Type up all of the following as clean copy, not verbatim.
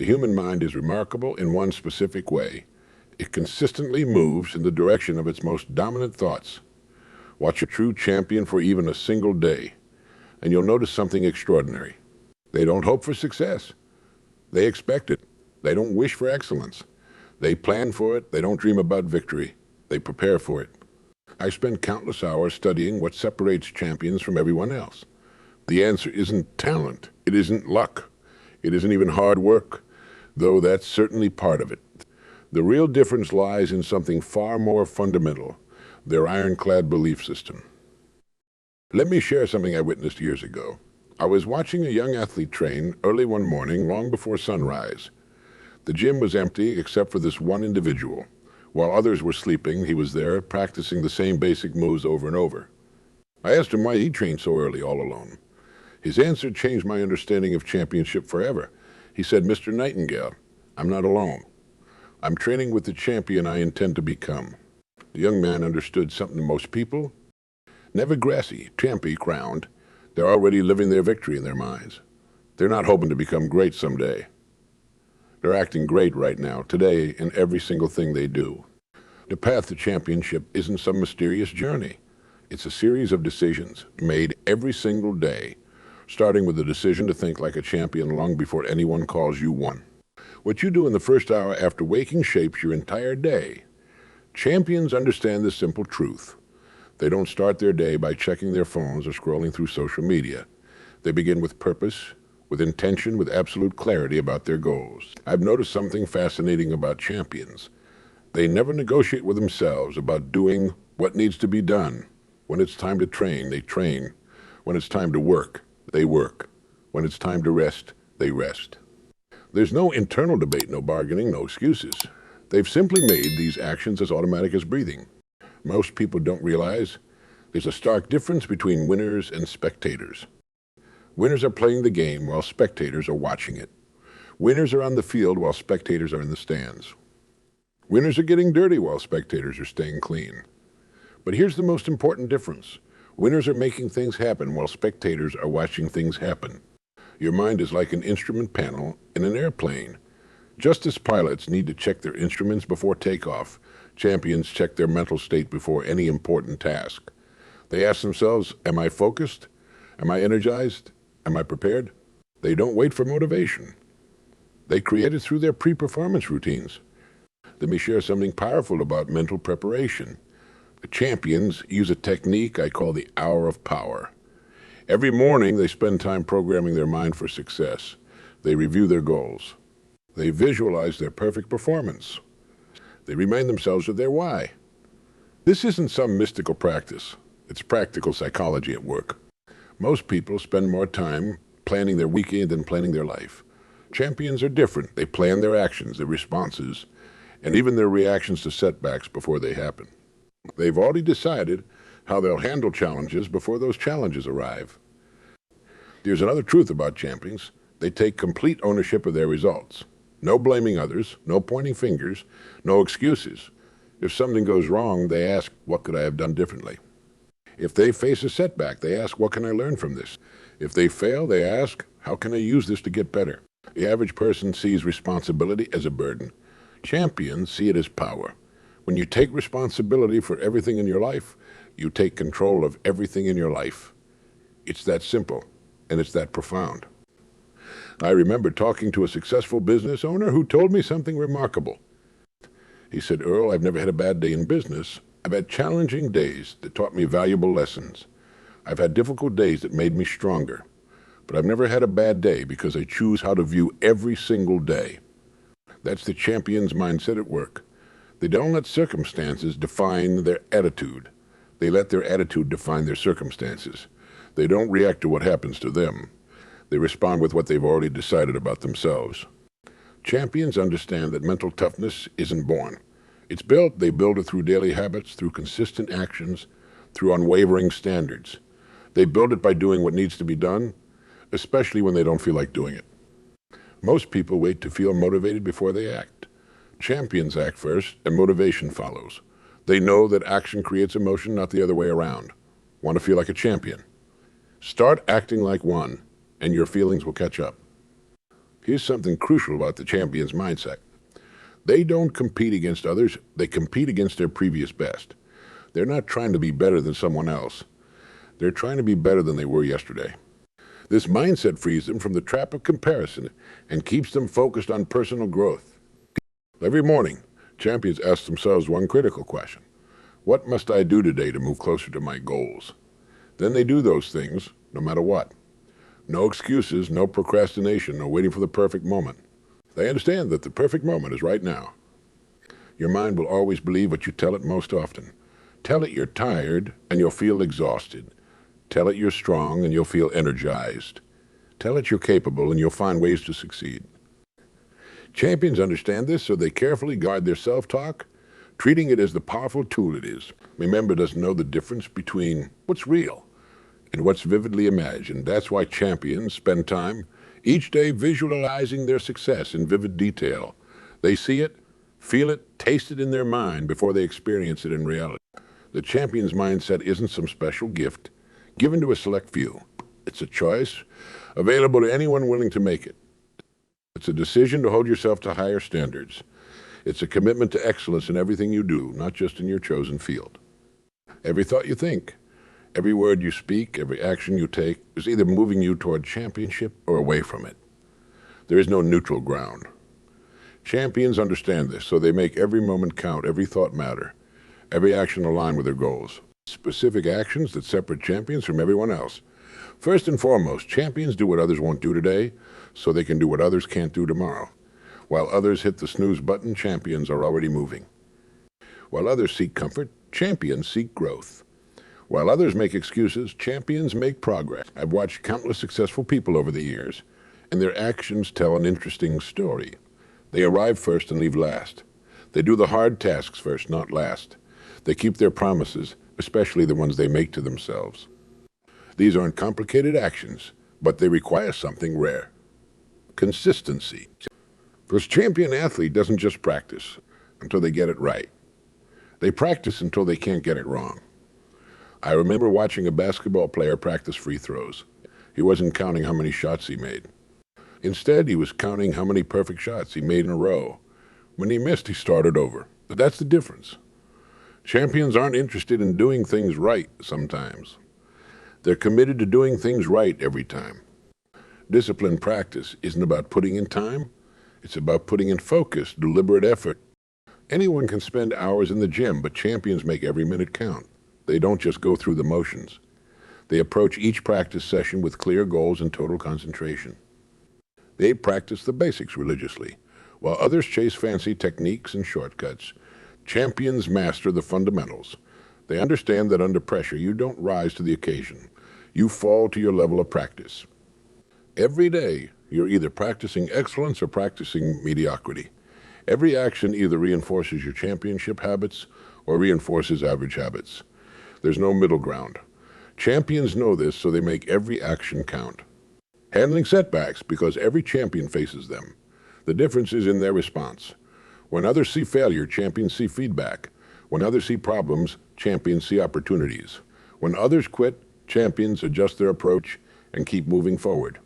The human mind is remarkable in one specific way. It consistently moves in the direction of its most dominant thoughts. Watch a true champion for even a single day, and you'll notice something extraordinary. They don't hope for success. They expect it. They don't wish for excellence. They plan for it. They don't dream about victory. They prepare for it. I spend countless hours studying what separates champions from everyone else. The answer isn't talent. It isn't luck. It isn't even hard work, though that's certainly part of it. The real difference lies in something far more fundamental, their ironclad belief system. Let me share something I witnessed years ago. I was watching a young athlete train early one morning, long before sunrise. The gym was empty except for this one individual. While others were sleeping, he was there practicing the same basic moves over and over. I asked him why he trained so early all alone. His answer changed my understanding of championship forever. He said, "Mr. Nightingale, I'm not alone. I'm training with the champion I intend to become." The young man understood something most people never grassy, champion crowned. They're already living their victory in their minds. They're not hoping to become great someday. They're acting great right now, today, in every single thing they do. The path to championship isn't some mysterious journey. It's a series of decisions made every single day, starting with the decision to think like a champion long before anyone calls you one. What you do in the first hour after waking shapes your entire day. Champions understand this simple truth. They don't start their day by checking their phones or scrolling through social media. They begin with purpose, with intention, with absolute clarity about their goals. I've noticed something fascinating about champions. They never negotiate with themselves about doing what needs to be done. When it's time to train, they train. When it's time to work, they work. When it's time to rest, they rest. There's no internal debate, no bargaining, no excuses. They've simply made these actions as automatic as breathing. Most people don't realize there's a stark difference between winners and spectators. Winners are playing the game while spectators are watching it. Winners are on the field while spectators are in the stands. Winners are getting dirty while spectators are staying clean. But here's the most important difference. Winners are making things happen while spectators are watching things happen. Your mind is like an instrument panel in an airplane. Just as pilots need to check their instruments before takeoff, champions check their mental state before any important task. They ask themselves, am I focused? Am I energized? Am I prepared? They don't wait for motivation. They create it through their pre-performance routines. Let me share something powerful about mental preparation. The champions use a technique I call the hour of power. Every morning, they spend time programming their mind for success. They review their goals. They visualize their perfect performance. They remind themselves of their why. This isn't some mystical practice. It's practical psychology at work. Most people spend more time planning their weekend than planning their life. Champions are different. They plan their actions, their responses, and even their reactions to setbacks before they happen. They've already decided how they'll handle challenges before those challenges arrive. There's another truth about champions. They take complete ownership of their results. No blaming others, no pointing fingers, no excuses. If something goes wrong, they ask, what could I have done differently? If they face a setback, they ask, what can I learn from this? If they fail, they ask, how can I use this to get better? The average person sees responsibility as a burden. Champions see it as power. When you take responsibility for everything in your life, you take control of everything in your life. It's that simple, and it's that profound. I remember talking to a successful business owner who told me something remarkable. He said, "Earl, I've never had a bad day in business. I've had challenging days that taught me valuable lessons. I've had difficult days that made me stronger. But I've never had a bad day because I choose how to view every single day." That's the champion's mindset at work. They don't let circumstances define their attitude. They let their attitude define their circumstances. They don't react to what happens to them. They respond with what they've already decided about themselves. Champions understand that mental toughness isn't born. It's built. They build it through daily habits, through consistent actions, through unwavering standards. They build it by doing what needs to be done, especially when they don't feel like doing it. Most people wait to feel motivated before they act. Champions act first, and motivation follows. They know that action creates emotion, not the other way around. Want to feel like a champion? Start acting like one, and your feelings will catch up. Here's something crucial about the champion's mindset. They don't compete against others, they compete against their previous best. They're not trying to be better than someone else. They're trying to be better than they were yesterday. This mindset frees them from the trap of comparison and keeps them focused on personal growth. Every morning, champions ask themselves one critical question. What must I do today to move closer to my goals? Then they do those things, no matter what. No excuses, no procrastination, no waiting for the perfect moment. They understand that the perfect moment is right now. Your mind will always believe what you tell it most often. Tell it you're tired and you'll feel exhausted. Tell it you're strong and you'll feel energized. Tell it you're capable and you'll find ways to succeed. Champions understand this, so they carefully guard their self-talk, treating it as the powerful tool it is. Remember, doesn't know the difference between what's real and what's vividly imagined. That's why champions spend time each day visualizing their success in vivid detail. They see it, feel it, taste it in their mind before they experience it in reality. The champion's mindset isn't some special gift given to a select few. It's a choice available to anyone willing to make it. It's a decision to hold yourself to higher standards. It's a commitment to excellence in everything you do, not just in your chosen field. Every thought you think, every word you speak, every action you take is either moving you toward championship or away from it. There is no neutral ground. Champions understand this, so they make every moment count, every thought matter, every action align with their goals. Specific actions that separate champions from everyone else. First and foremost, champions do what others won't do today, so they can do what others can't do tomorrow. While others hit the snooze button, champions are already moving. While others seek comfort, champions seek growth. While others make excuses, champions make progress. I've watched countless successful people over the years, and their actions tell an interesting story. They arrive first and leave last. They do the hard tasks first, not last. They keep their promises, especially the ones they make to themselves. These aren't complicated actions, but they require something rare: consistency. Because champion athlete doesn't just practice until they get it right. They practice until they can't get it wrong. I remember watching a basketball player practice free throws. He wasn't counting how many shots he made. Instead, he was counting how many perfect shots he made in a row. When he missed, he started over. But that's the difference. Champions aren't interested in doing things right sometimes. They're committed to doing things right every time. Disciplined practice isn't about putting in time. It's about putting in focus, deliberate effort. Anyone can spend hours in the gym, but champions make every minute count. They don't just go through the motions. They approach each practice session with clear goals and total concentration. They practice the basics religiously. While others chase fancy techniques and shortcuts, champions master the fundamentals. They understand that under pressure, you don't rise to the occasion. You fall to your level of practice. Every day, you're either practicing excellence or practicing mediocrity. Every action either reinforces your championship habits or reinforces average habits. There's no middle ground. Champions know this, so they make every action count. Handling setbacks, because every champion faces them. The difference is in their response. When others see failure, champions see feedback. When others see problems, champions see opportunities. When others quit, champions adjust their approach and keep moving forward.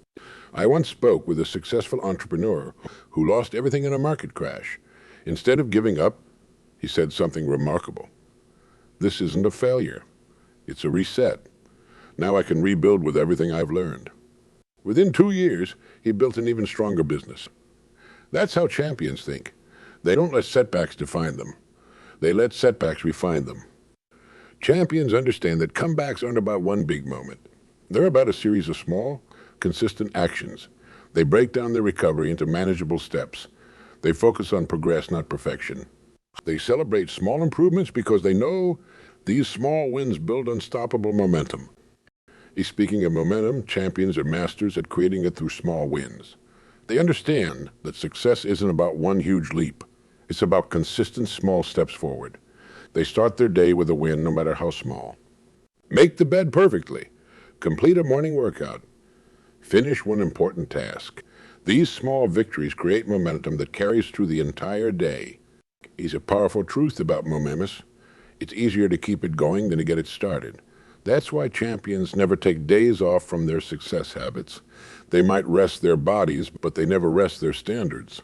I once spoke with a successful entrepreneur who lost everything in a market crash. Instead of giving up, he said something remarkable. This isn't a failure. It's a reset. Now I can rebuild with everything I've learned. Within 2 years, he built an even stronger business. That's how champions think. They don't let setbacks define them. They let setbacks refine them. Champions understand that comebacks aren't about one big moment. They're about a series of small, consistent actions. They break down their recovery into manageable steps. They focus on progress, not perfection. They celebrate small improvements because they know these small wins build unstoppable momentum. Speaking of momentum, champions are masters at creating it through small wins. They understand that success isn't about one huge leap. It's about consistent small steps forward. They start their day with a win, no matter how small. Make the bed perfectly. Complete a morning workout. Finish one important task. These small victories create momentum that carries through the entire day. Is a powerful truth about momentum. It's easier to keep it going than to get it started. That's why champions never take days off from their success habits. They might rest their bodies, but they never rest their standards.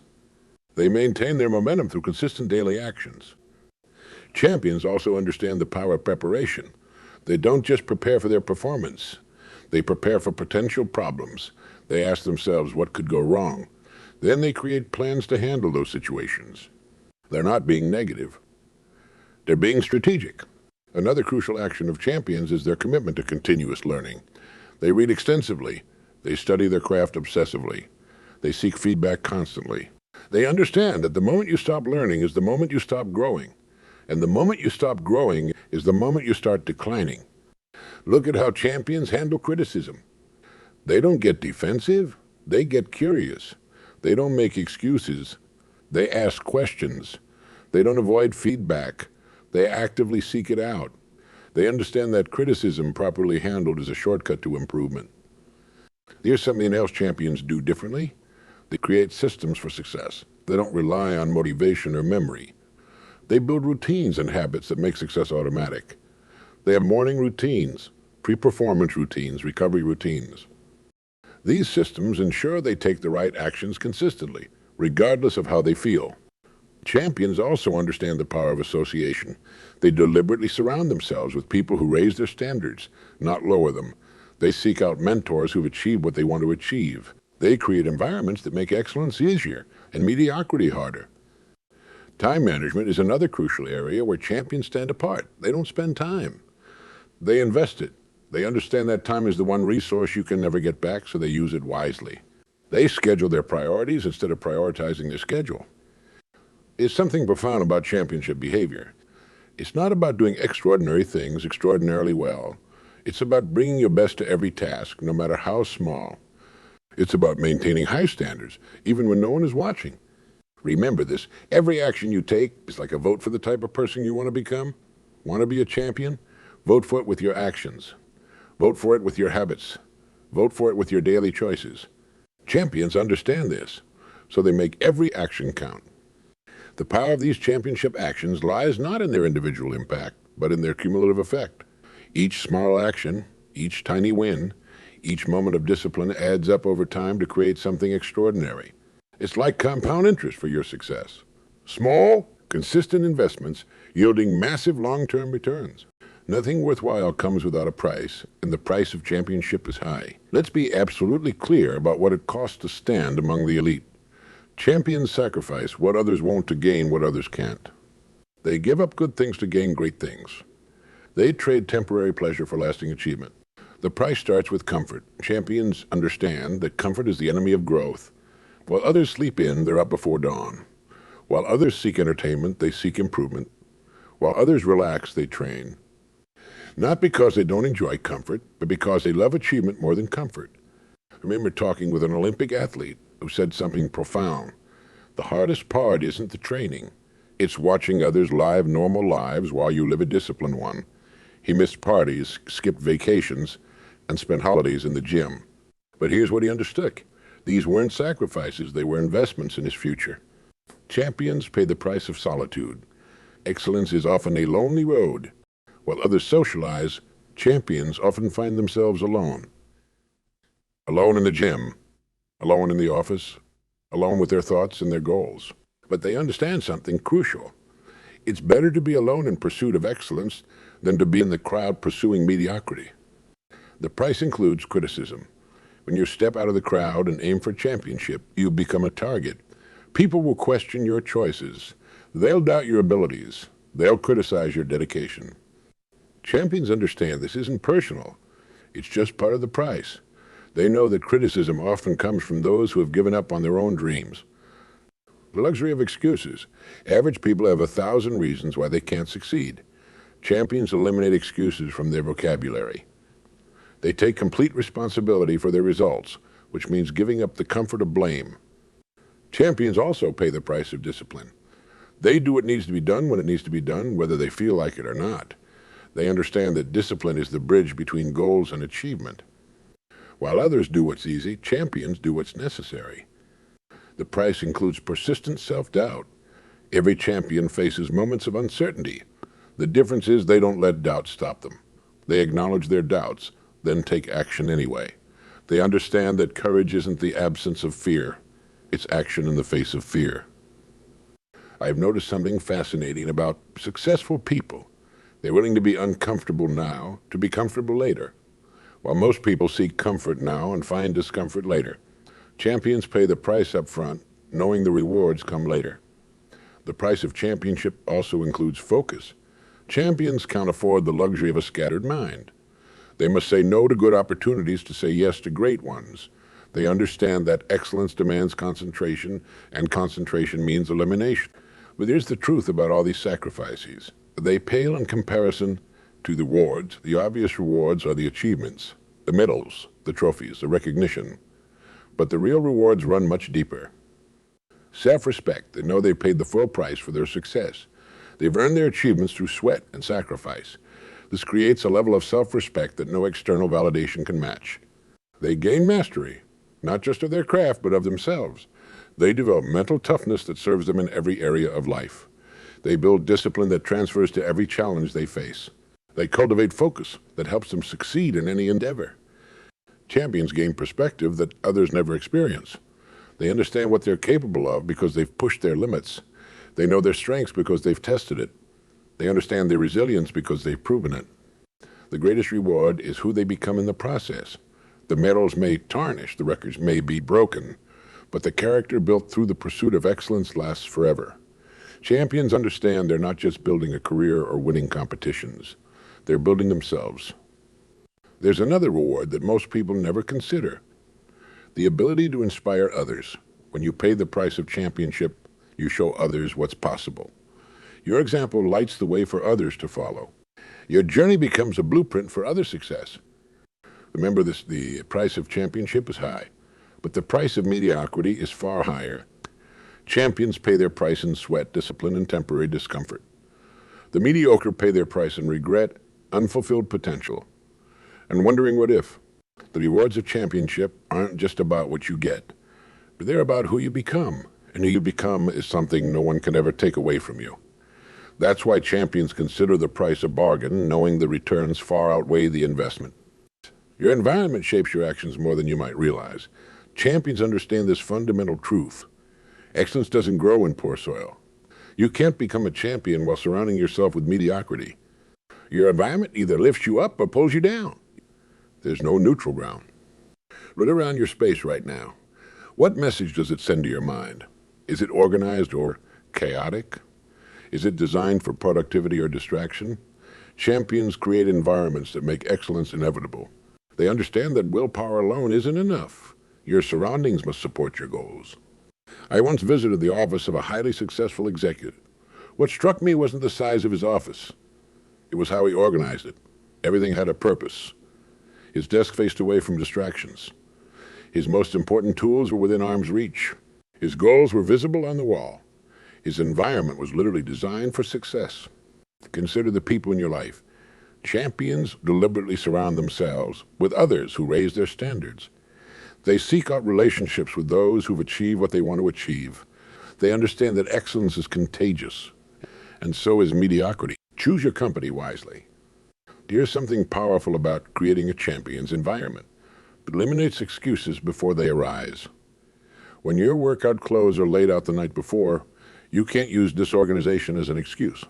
They maintain their momentum through consistent daily actions. Champions also understand the power of preparation. They don't just prepare for their performance. They prepare for potential problems. They ask themselves what could go wrong. Then they create plans to handle those situations. They're not being negative. They're being strategic. Another crucial action of champions is their commitment to continuous learning. They read extensively. They study their craft obsessively. They seek feedback constantly. They understand that the moment you stop learning is the moment you stop growing. And the moment you stop growing is the moment you start declining. Look at how champions handle criticism. They don't get defensive. They get curious. They don't make excuses. They ask questions. They don't avoid feedback. They actively seek it out. They understand that criticism properly handled is a shortcut to improvement. Here's something else champions do differently. They create systems for success. They don't rely on motivation or memory. They build routines and habits that make success automatic. They have morning routines, pre-performance routines, recovery routines. These systems ensure they take the right actions consistently, regardless of how they feel. Champions also understand the power of association. They deliberately surround themselves with people who raise their standards, not lower them. They seek out mentors who've achieved what they want to achieve. They create environments that make excellence easier and mediocrity harder. Time management is another crucial area where champions stand apart. They don't spend time. They invest it. They understand that time is the one resource you can never get back, so they use it wisely. They schedule their priorities instead of prioritizing their schedule. There's something profound about championship behavior. It's not about doing extraordinary things extraordinarily well. It's about bringing your best to every task, no matter how small. It's about maintaining high standards, even when no one is watching. Remember this, every action you take is like a vote for the type of person you want to become. Want to be a champion? Vote for it with your actions. Vote for it with your habits. Vote for it with your daily choices. Champions understand this, so they make every action count. The power of these championship actions lies not in their individual impact, but in their cumulative effect. Each small action, each tiny win, each moment of discipline adds up over time to create something extraordinary. It's like compound interest for your success. Small, consistent investments yielding massive long-term returns. Nothing worthwhile comes without a price, and the price of championship is high. Let's be absolutely clear about what it costs to stand among the elite. Champions sacrifice what others won't to gain what others can't. They give up good things to gain great things. They trade temporary pleasure for lasting achievement. The price starts with comfort. Champions understand that comfort is the enemy of growth. While others sleep in, they're up before dawn. While others seek entertainment, they seek improvement. While others relax, they train. Not because they don't enjoy comfort, but because they love achievement more than comfort. I remember talking with an Olympic athlete who said something profound. The hardest part isn't the training. It's watching others live normal lives while you live a disciplined one. He missed parties, skipped vacations, and spent holidays in the gym. But here's what he understood. These weren't sacrifices, they were investments in his future. Champions pay the price of solitude. Excellence is often a lonely road. While others socialize, champions often find themselves alone. Alone in the gym, alone in the office, alone with their thoughts and their goals. But they understand something crucial. It's better to be alone in pursuit of excellence than to be in the crowd pursuing mediocrity. The price includes criticism. When you step out of the crowd and aim for championship, you become a target. People will question your choices. They'll doubt your abilities. They'll criticize your dedication. Champions understand this isn't personal. It's just part of the price. They know that criticism often comes from those who have given up on their own dreams. The luxury of excuses. Average people have 1,000 reasons why they can't succeed. Champions eliminate excuses from their vocabulary. They take complete responsibility for their results, which means giving up the comfort of blame. Champions also pay the price of discipline. They do what needs to be done when it needs to be done, whether they feel like it or not. They understand that discipline is the bridge between goals and achievement. While others do what's easy, champions do what's necessary. The price includes persistent self-doubt. Every champion faces moments of uncertainty. The difference is they don't let doubt stop them. They acknowledge their doubts, then take action anyway. They understand that courage isn't the absence of fear. It's action in the face of fear. I've noticed something fascinating about successful people. They're willing to be uncomfortable now to be comfortable later. While most people seek comfort now and find discomfort later, champions pay the price up front, knowing the rewards come later. The price of championship also includes focus. Champions can't afford the luxury of a scattered mind. They must say no to good opportunities to say yes to great ones. They understand that excellence demands concentration, and concentration means elimination. But here's the truth about all these sacrifices. They pale in comparison to the rewards. The obvious rewards are the achievements, the medals, the trophies, the recognition. But the real rewards run much deeper. Self-respect. They know they've paid the full price for their success. They've earned their achievements through sweat and sacrifice. This creates a level of self-respect that no external validation can match. They gain mastery, not just of their craft, but of themselves. They develop mental toughness that serves them in every area of life. They build discipline that transfers to every challenge they face. They cultivate focus that helps them succeed in any endeavor. Champions gain perspective that others never experience. They understand what they're capable of because they've pushed their limits. They know their strengths because they've tested it. They understand their resilience because they've proven it. The greatest reward is who they become in the process. The medals may tarnish, the records may be broken, but the character built through the pursuit of excellence lasts forever. Champions understand they're not just building a career or winning competitions. They're building themselves. There's another reward that most people never consider: the ability to inspire others. When you pay the price of championship, you show others what's possible. Your example lights the way for others to follow. Your journey becomes a blueprint for other success. Remember this, the price of championship is high, but the price of mediocrity is far higher. Champions pay their price in sweat, discipline, and temporary discomfort. The mediocre pay their price in regret, unfulfilled potential, and wondering what if. The rewards of championship aren't just about what you get, but they're about who you become, and who you become is something no one can ever take away from you. That's why champions consider the price a bargain, knowing the returns far outweigh the investment. Your environment shapes your actions more than you might realize. Champions understand this fundamental truth. Excellence doesn't grow in poor soil. You can't become a champion while surrounding yourself with mediocrity. Your environment either lifts you up or pulls you down. There's no neutral ground. Look around your space right now. What message does it send to your mind? Is it organized or chaotic? Is it designed for productivity or distraction? Champions create environments that make excellence inevitable. They understand that willpower alone isn't enough. Your surroundings must support your goals. I once visited the office of a highly successful executive. What struck me wasn't the size of his office. It was how he organized it. Everything had a purpose. His desk faced away from distractions. His most important tools were within arm's reach. His goals were visible on the wall. His environment was literally designed for success. Consider the people in your life. Champions deliberately surround themselves with others who raise their standards. They seek out relationships with those who've achieved what they want to achieve. They understand that excellence is contagious, and so is mediocrity. Choose your company wisely. Here's something powerful about creating a champion's environment. It eliminates excuses before they arise. When your workout clothes are laid out the night before, you can't use disorganization as an excuse.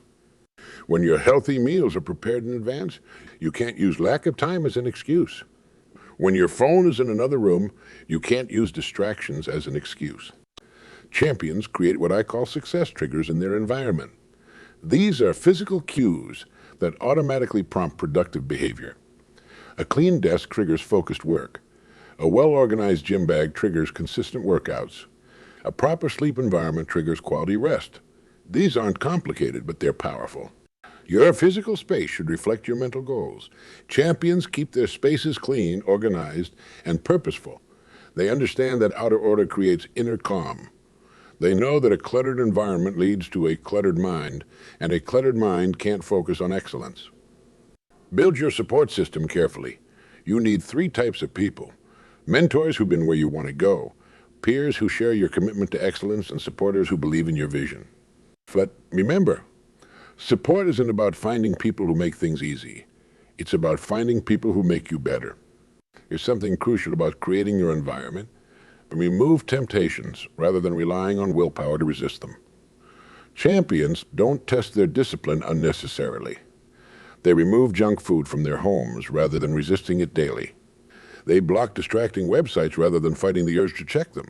When your healthy meals are prepared in advance, you can't use lack of time as an excuse. When your phone is in another room, you can't use distractions as an excuse. Champions create what I call success triggers in their environment. These are physical cues that automatically prompt productive behavior. A clean desk triggers focused work. A well-organized gym bag triggers consistent workouts. A proper sleep environment triggers quality rest. These aren't complicated, but they're powerful. Your physical space should reflect your mental goals. Champions keep their spaces clean, organized, and purposeful. They understand that outer order creates inner calm. They know that a cluttered environment leads to a cluttered mind, and a cluttered mind can't focus on excellence. Build your support system carefully. You need 3 types of people: mentors who've been where you want to go, peers who share your commitment to excellence, and supporters who believe in your vision. But remember, support isn't about finding people who make things easy. It's about finding people who make you better. Here's something crucial about creating your environment. Remove temptations rather than relying on willpower to resist them. Champions don't test their discipline unnecessarily. They remove junk food from their homes rather than resisting it daily. They block distracting websites rather than fighting the urge to check them.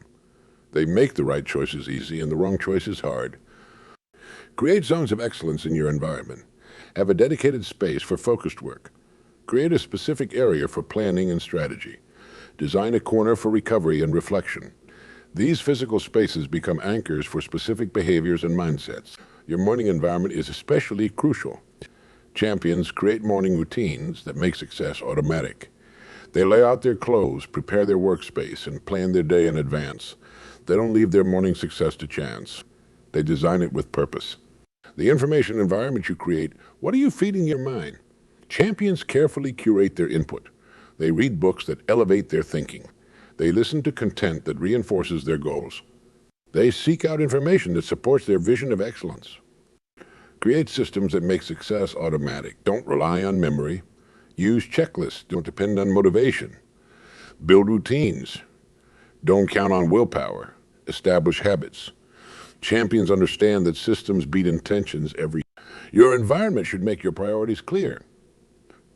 They make the right choices easy and the wrong choices hard. Create zones of excellence in your environment. Have a dedicated space for focused work. Create a specific area for planning and strategy. Design a corner for recovery and reflection. These physical spaces become anchors for specific behaviors and mindsets. Your morning environment is especially crucial. Champions create morning routines that make success automatic. They lay out their clothes, prepare their workspace, and plan their day in advance. They don't leave their morning success to chance. They design it with purpose. The information environment you create, what are you feeding your mind? Champions carefully curate their input. They read books that elevate their thinking. They listen to content that reinforces their goals. They seek out information that supports their vision of excellence. Create systems that make success automatic. Don't rely on memory. Use checklists. Don't depend on motivation. Build routines. Don't count on willpower. Establish habits. Champions understand that systems beat intentions every day. Your environment should make your priorities clear.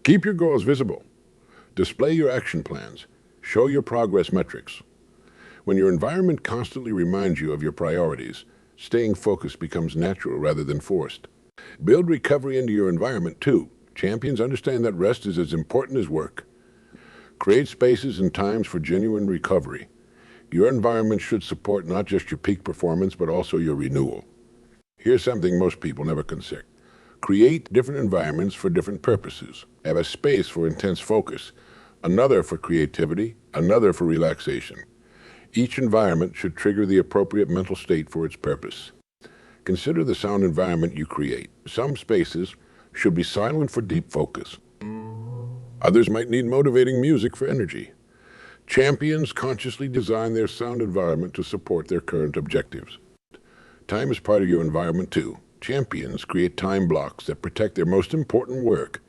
Keep your goals visible. Display your action plans. Show your progress metrics. When your environment constantly reminds you of your priorities, staying focused becomes natural rather than forced. Build recovery into your environment too. Champions understand that rest is as important as work. Create spaces and times for genuine recovery. Your environment should support not just your peak performance, but also your renewal. Here's something most people never consider. Create different environments for different purposes. Have a space for intense focus, another for creativity, another for relaxation. Each environment should trigger the appropriate mental state for its purpose. Consider the sound environment you create. Some spaces should be silent for deep focus. Others might need motivating music for energy. Champions consciously design their sound environment to support their current objectives. Time is part of your environment too. Champions create time blocks that protect their most important work.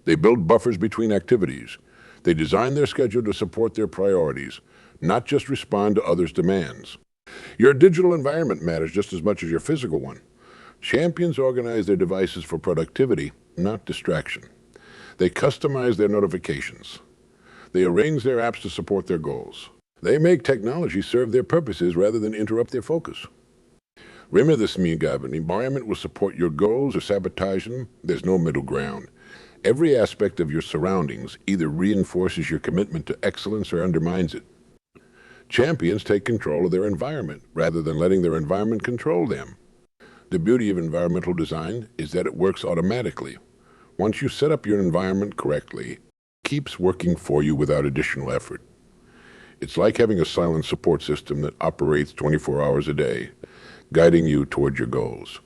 They build buffers between activities. They design their schedule to support their priorities, not just respond to others' demands. Your digital environment matters just as much as your physical one. Champions organize their devices for productivity, not distraction. They customize their notifications. They arrange their apps to support their goals. They make technology serve their purposes rather than interrupt their focus. Remember this, an environment will support your goals or sabotage them. There's no middle ground. Every aspect of your surroundings either reinforces your commitment to excellence or undermines it. Champions take control of their environment rather than letting their environment control them. The beauty of environmental design is that it works automatically. Once you set up your environment correctly, it keeps working for you without additional effort. It's like having a silent support system that operates 24 hours a day, guiding you toward your goals.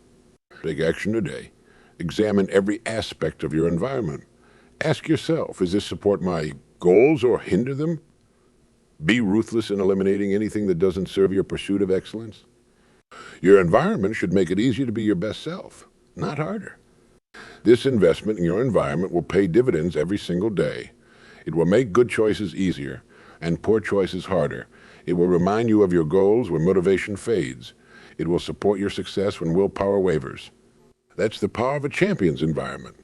Take action today. Examine every aspect of your environment. Ask yourself, does this support my goals or hinder them? Be ruthless in eliminating anything that doesn't serve your pursuit of excellence. Your environment should make it easier to be your best self, not harder. This investment in your environment will pay dividends every single day. It will make good choices easier and poor choices harder. It will remind you of your goals when motivation fades. It will support your success when willpower wavers. That's the power of a champion's environment.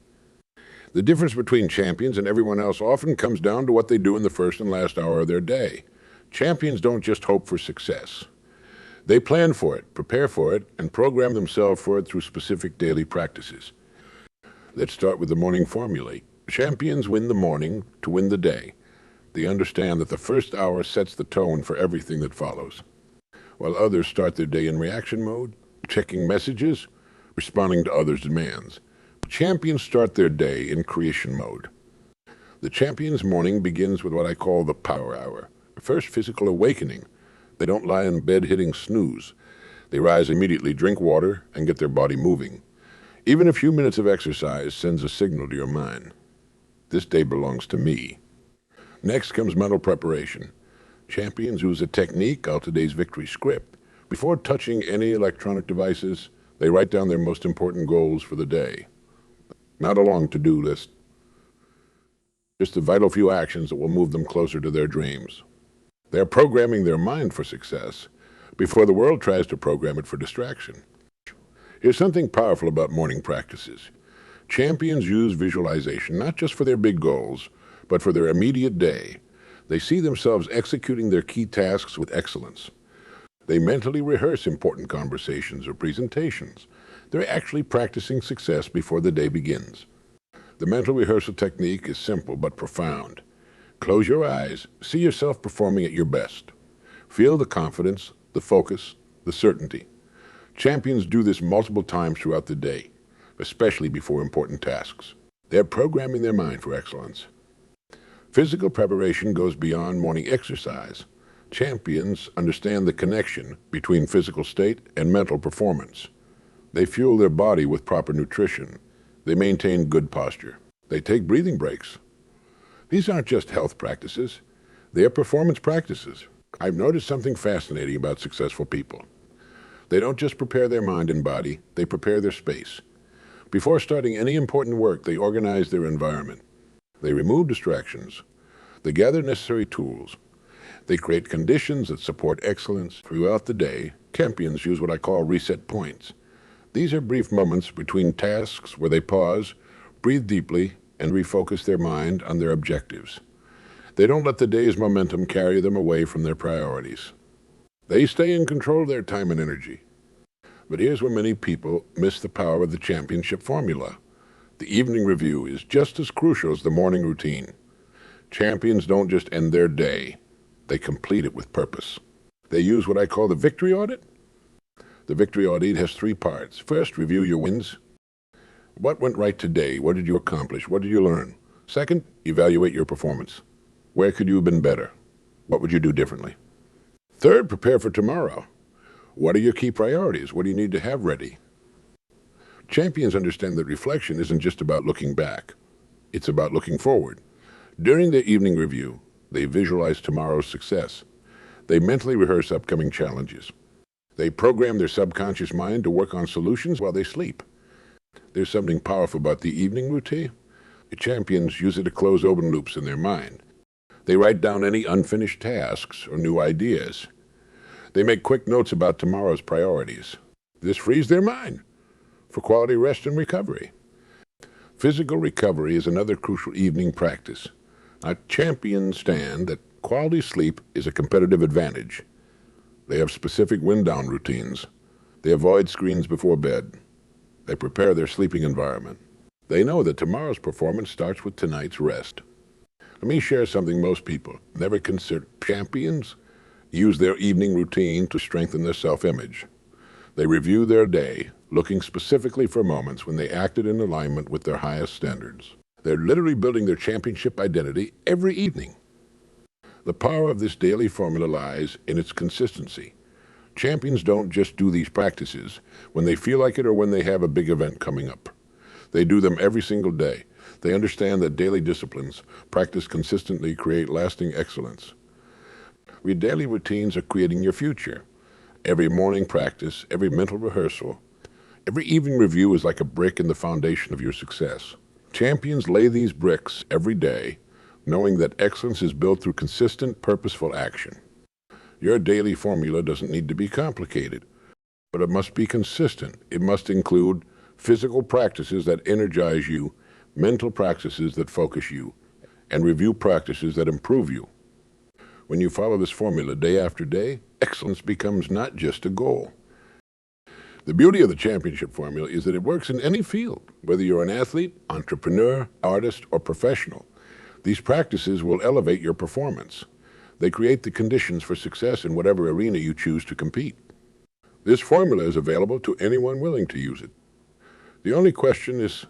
The difference between champions and everyone else often comes down to what they do in the first and last hour of their day. Champions don't just hope for success. They plan for it, prepare for it, and program themselves for it through specific daily practices. Let's start with the morning formula. Champions win the morning to win the day. They understand that the first hour sets the tone for everything that follows. While others start their day in reaction mode, checking messages, responding to others' demands. Champions start their day in creation mode. The champion's morning begins with what I call the power hour, the first physical awakening. They don't lie in bed hitting snooze. They rise immediately, drink water, and get their body moving. Even a few minutes of exercise sends a signal to your mind. This day belongs to me. Next comes mental preparation. Champions use a technique called today's victory script. Before touching any electronic devices, they write down their most important goals for the day. Not a long to-do list. just the vital few actions that will move them closer to their dreams. They're programming their mind for success before the world tries to program it for distraction. Here's something powerful about morning practices. Champions use visualization not just for their big goals, but for their immediate day. They see themselves executing their key tasks with excellence. They mentally rehearse important conversations or presentations. They're actually practicing success before the day begins. The mental rehearsal technique is simple but profound. Close your eyes, see yourself performing at your best. Feel the confidence, the focus, the certainty. Champions do this multiple times throughout the day, especially before important tasks. They're programming their mind for excellence. Physical preparation goes beyond morning exercise. Champions understand the connection between physical state and mental performance. They fuel their body with proper nutrition. They maintain good posture. They take breathing breaks. These aren't just health practices. They are performance practices. I've noticed something fascinating about successful people. They don't just prepare their mind and body, they prepare their space. Before starting any important work, they organize their environment. They remove distractions. They gather necessary tools. They create conditions that support excellence throughout the day. Champions use what I call reset points. These are brief moments between tasks where they pause, breathe deeply, and refocus their mind on their objectives. They don't let the day's momentum carry them away from their priorities. They stay in control of their time and energy. But here's where many people miss the power of the championship formula. The evening review is just as crucial as the morning routine. Champions don't just end their day, they complete it with purpose. They use what I call the victory audit. The victory audit has three parts. First, review your wins. What went right today? What did you accomplish? What did you learn? Second, evaluate your performance. Where could you have been better? What would you do differently? Third, prepare for tomorrow. What are your key priorities? What do you need to have ready? Champions understand that reflection isn't just about looking back. It's about looking forward. During their evening review, they visualize tomorrow's success. They mentally rehearse upcoming challenges. They program their subconscious mind to work on solutions while they sleep. There's something powerful about the evening routine. The champions use it to close open loops in their mind. They write down any unfinished tasks or new ideas. They make quick notes about tomorrow's priorities. This frees their mind for quality rest and recovery. Physical recovery is another crucial evening practice. Now, champions understand that quality sleep is a competitive advantage. They have specific wind-down routines. They avoid screens before bed. They prepare their sleeping environment. They know that tomorrow's performance starts with tonight's rest. Let me share something most people never consider. Champions use their evening routine to strengthen their self-image. They review their day, looking specifically for moments when they acted in alignment with their highest standards. They're literally building their championship identity every evening. The power of this daily formula lies in its consistency. Champions don't just do these practices when they feel like it or when they have a big event coming up. They do them every single day. They understand that daily disciplines, practiced consistently, create lasting excellence. Your daily routines are creating your future. Every morning practice, every mental rehearsal, every evening review is like a brick in the foundation of your success. Champions lay these bricks every day, knowing that excellence is built through consistent, purposeful action. Your daily formula doesn't need to be complicated, but it must be consistent. It must include physical practices that energize you, mental practices that focus you, and review practices that improve you. When you follow this formula day after day, excellence becomes not just a goal. The beauty of the championship formula is that it works in any field, whether you're an athlete, entrepreneur, artist, or professional. These practices will elevate your performance. They create the conditions for success in whatever arena you choose to compete. This formula is available to anyone willing to use it. The only question is,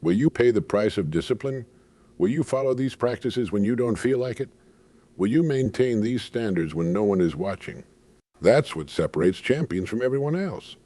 will you pay the price of discipline? Will you follow these practices when you don't feel like it? Will you maintain these standards when no one is watching? That's what separates champions from everyone else.